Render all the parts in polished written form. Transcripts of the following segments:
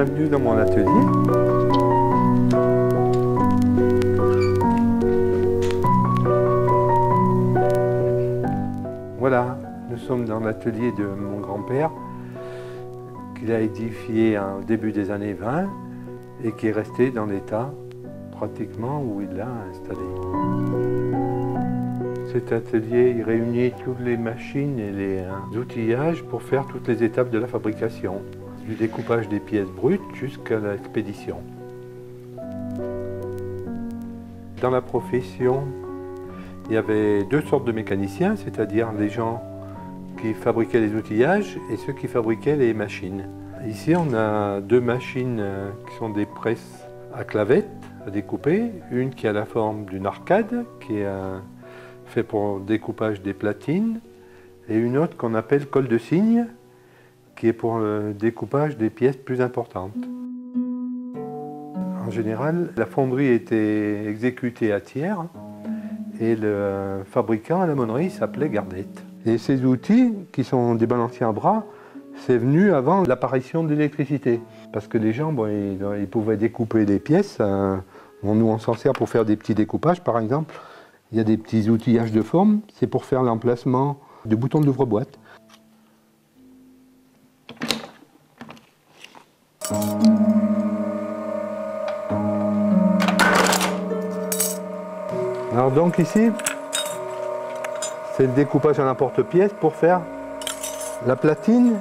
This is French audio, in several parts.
Bienvenue dans mon atelier. Voilà, nous sommes dans l'atelier de mon grand-père, qu'il a édifié au début des années 20 et qui est resté dans l'état pratiquement où il l'a installé. Cet atelier il réunit toutes les machines et les outillages pour faire toutes les étapes de la fabrication, du découpage des pièces brutes jusqu'à l'expédition. Dans la profession, il y avait deux sortes de mécaniciens, c'est-à-dire les gens qui fabriquaient les outillages et ceux qui fabriquaient les machines. Ici, on a deux machines qui sont des presses à clavettes à découper, une qui a la forme d'une arcade, qui est fait pour le découpage des platines, et une autre qu'on appelle colle de cygne, qui est pour le découpage des pièces plus importantes. En général, la fonderie était exécutée à Thiers et le fabricant à la monnerie s'appelait Gardette. Et ces outils, qui sont des balanciers à bras, c'est venu avant l'apparition de l'électricité. Parce que les gens, ils pouvaient découper des pièces. Nous, on s'en sert pour faire des petits découpages, par exemple. Il y a des petits outillages de forme, c'est pour faire l'emplacement de boutons d'ouvre-boîte. Alors donc ici, c'est le découpage à l'emporte-pièce pour faire la platine.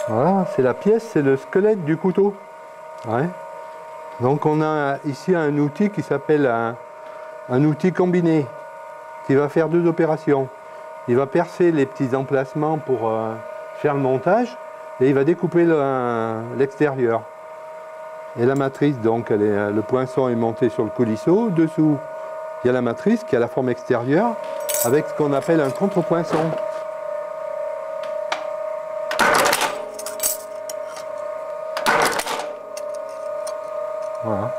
Voilà, c'est la pièce, c'est le squelette du couteau. Ouais. Donc on a ici un outil qui s'appelle un outil combiné, qui va faire deux opérations. Il va percer les petits emplacements pour faire le montage et il va découper l'extérieur. Et la matrice, donc le poinçon est monté sur le coulisseau. Dessous, il y a la matrice qui a la forme extérieure avec ce qu'on appelle un contre-poinçon. Voilà.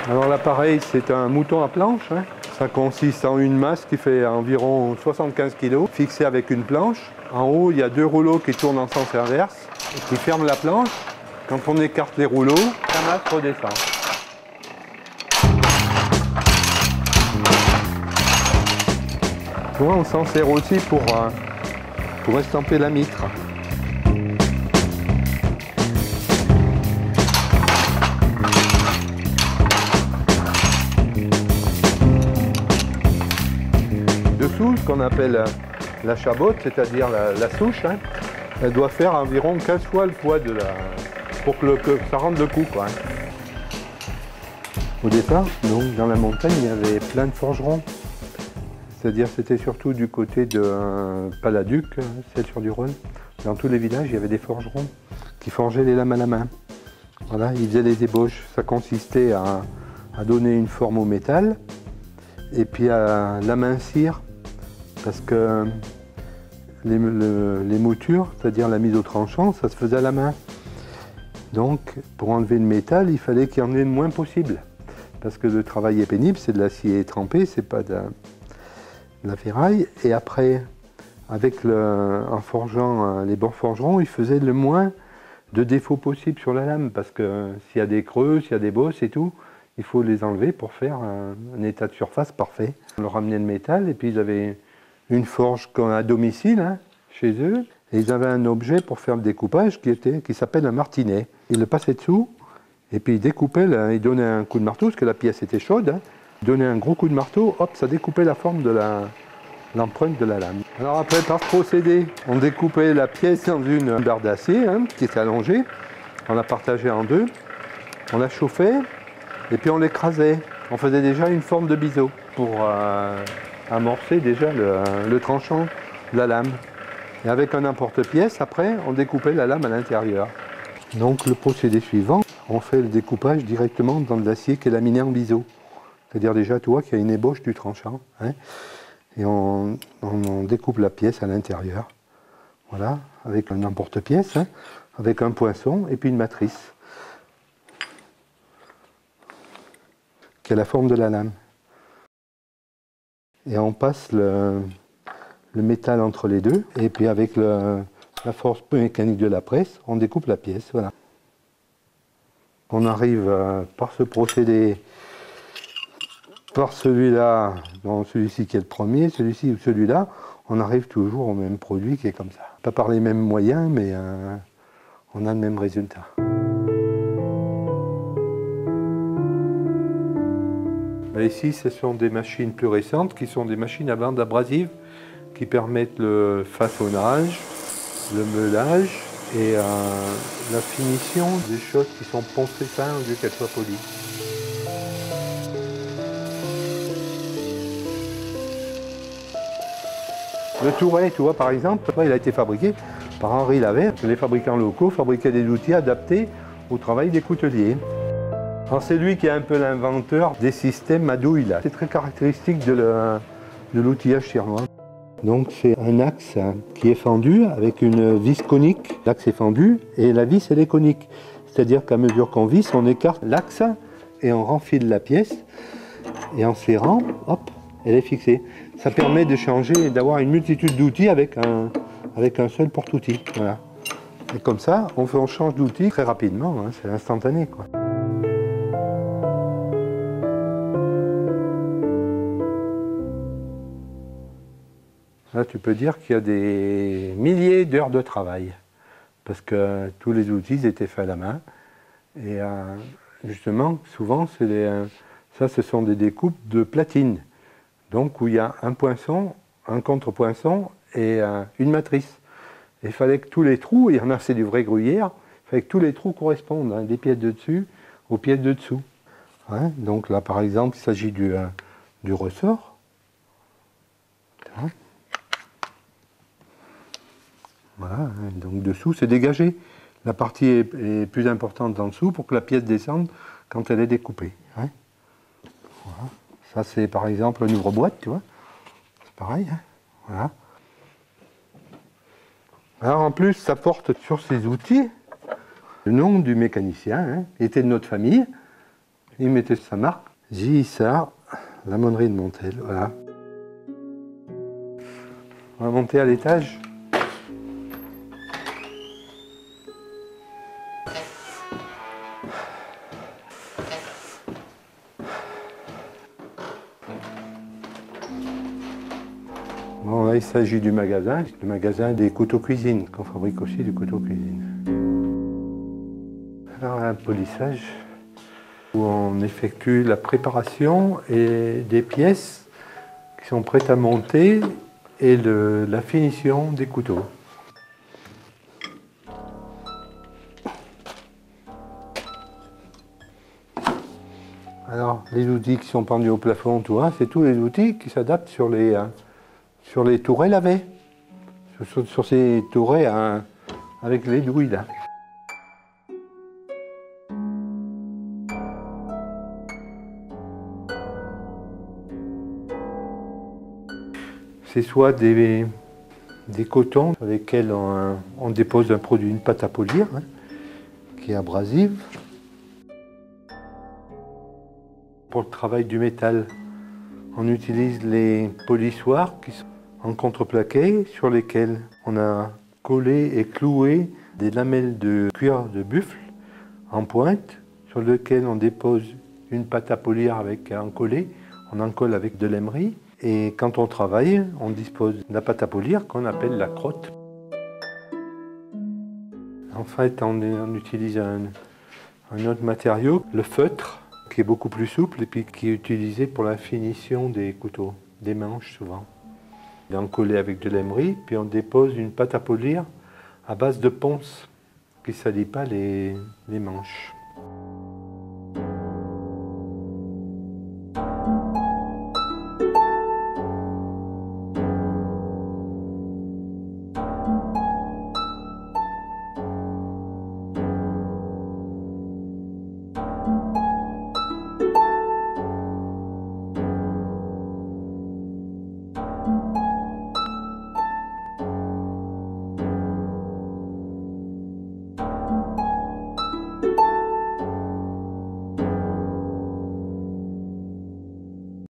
Alors l'appareil, c'est un mouton à planche. Hein. Ça consiste en une masse qui fait environ 75 kg, fixée avec une planche. En haut, il y a deux rouleaux qui tournent en sens inverse, qui ferment la planche. Quand on écarte les rouleaux, la masse redescend. Souvent, on s'en sert aussi pour estamper la mitre. Dessous, ce qu'on appelle la chabotte, c'est-à-dire la souche, hein, elle doit faire environ 15 fois le poids pour que ça rende le coup, quoi, hein. Au départ, donc, dans la montagne, il y avait plein de forgerons. C'est-à-dire c'était surtout du côté de Paladuc, Celles-sur-du-Rhône. Dans tous les villages, il y avait des forgerons qui forgeaient les lames à la main. Voilà, ils faisaient les ébauches. Ça consistait à donner une forme au métal et puis à l'amincir parce que les moutures, c'est-à-dire la mise au tranchant, ça se faisait à la main. Donc, pour enlever le métal, il fallait qu'il y en ait le moins possible. Parce que le travail est pénible, c'est de l'acier trempé, c'est pas de la ferraille. Et après, en forgeant les bons forgerons, ils faisaient le moins de défauts possible sur la lame. Parce que s'il y a des creux, s'il y a des bosses et tout, il faut les enlever pour faire un état de surface parfait. On leur ramenait le métal et puis ils avaient une forge à domicile, hein, chez eux. Et ils avaient un objet pour faire le découpage qui s'appelle un martinet. Ils le passaient dessous et puis ils découpaient, ils donnaient un coup de marteau parce que la pièce était chaude. Hein. Ils donnaient un gros coup de marteau, hop, ça découpait la forme de l'empreinte de la lame. Alors après, par ce procédé, on découpait la pièce dans une barre d'acier, hein, qui était allongée. On la partageait en deux. On la chauffait et puis on l'écrasait. On faisait déjà une forme de biseau pour amorcer déjà le tranchant de la lame. Et avec un emporte-pièce, après, on découpait la lame à l'intérieur. Donc le procédé suivant, on fait le découpage directement dans de l'acier qui est laminé en biseau. C'est-à-dire déjà, tu vois qu'il y a une ébauche du tranchant. Hein, et on découpe la pièce à l'intérieur. Voilà, avec un emporte-pièce, hein, avec un poinçon et puis une matrice. Qui a la forme de la lame. et on passe le métal entre les deux. Et puis avec la force mécanique de la presse, on découpe la pièce. Voilà. On arrive par ce procédé, par celui-là, dans celui-ci qui est le premier, celui-ci ou celui-là, on arrive toujours au même produit qui est comme ça. Pas par les mêmes moyens, mais on a le même résultat. Ici, ce sont des machines plus récentes qui sont des machines à bande abrasive qui permettent le façonnage, le meulage et la finition des choses qui sont poncées fin au lieu qu'elles soient polies. Le Touret, tu vois, par exemple, il a été fabriqué par Henri Lavert. Les fabricants locaux fabriquaient des outils adaptés au travail des couteliers. C'est lui qui est un peu l'inventeur des systèmes à douille. C'est très caractéristique de l'outillage chinois. Donc c'est un axe qui est fendu avec une vis conique. L'axe est fendu et la vis elle est conique. C'est-à-dire qu'à mesure qu'on visse, on écarte l'axe et on renfile la pièce. Et en serrant, hop, elle est fixée. Ça permet de changer et d'avoir une multitude d'outils avec un seul porte-outil. Voilà. Et comme ça, on change d'outil très rapidement, hein, c'est instantané, quoi. Là, tu peux dire qu'il y a des milliers d'heures de travail, parce que tous les outils étaient faits à la main. Et justement, souvent, ça, ce sont des découpes de platine. Donc, où il y a un poinçon, un contre-poinçon et une matrice. Et il fallait que tous les trous, il y en a, c'est du vrai gruyère, il fallait que tous les trous correspondent, hein, des pièces de dessus aux pièces de dessous. Ouais, donc là, par exemple, il s'agit du ressort. Hein. Voilà, donc dessous, c'est dégagé. La partie est plus importante en dessous pour que la pièce descende quand elle est découpée. Hein. Voilà. Ça, c'est par exemple un ouvre-boîte, tu vois. C'est pareil. Hein. Voilà. Alors en plus, ça porte sur ces outils le nom du mécanicien. Hein. Il était de notre famille. Il mettait sa marque. J. Issard, la monnerie de Montel. Voilà. On va monter à l'étage. Bon, là, il s'agit du magasin des couteaux cuisine, qu'on fabrique aussi du couteau cuisine. Alors, un polissage où on effectue la préparation et des pièces qui sont prêtes à monter et la finition des couteaux. Alors, les outils qui sont pendus au plafond, tout, hein, c'est tous les outils qui s'adaptent sur les tourets lavés, sur ces tourets avec les douilles là. C'est soit des cotons sur lesquels on dépose un produit, une pâte à polir, hein, qui est abrasive. Pour le travail du métal, on utilise les polissoirs qui sont en contreplaqué sur lesquels on a collé et cloué des lamelles de cuir de buffle en pointe sur lesquelles on dépose une pâte à polir avec un collet, on en colle avec de l'émery et quand on travaille, on dispose de la pâte à polir qu'on appelle la crotte. En fait, on utilise un autre matériau, le feutre, qui est beaucoup plus souple et puis qui est utilisé pour la finition des couteaux, des manches souvent. Il est encollé avec de l'émery, puis on dépose une pâte à polir à base de ponce qui ne salit pas les manches.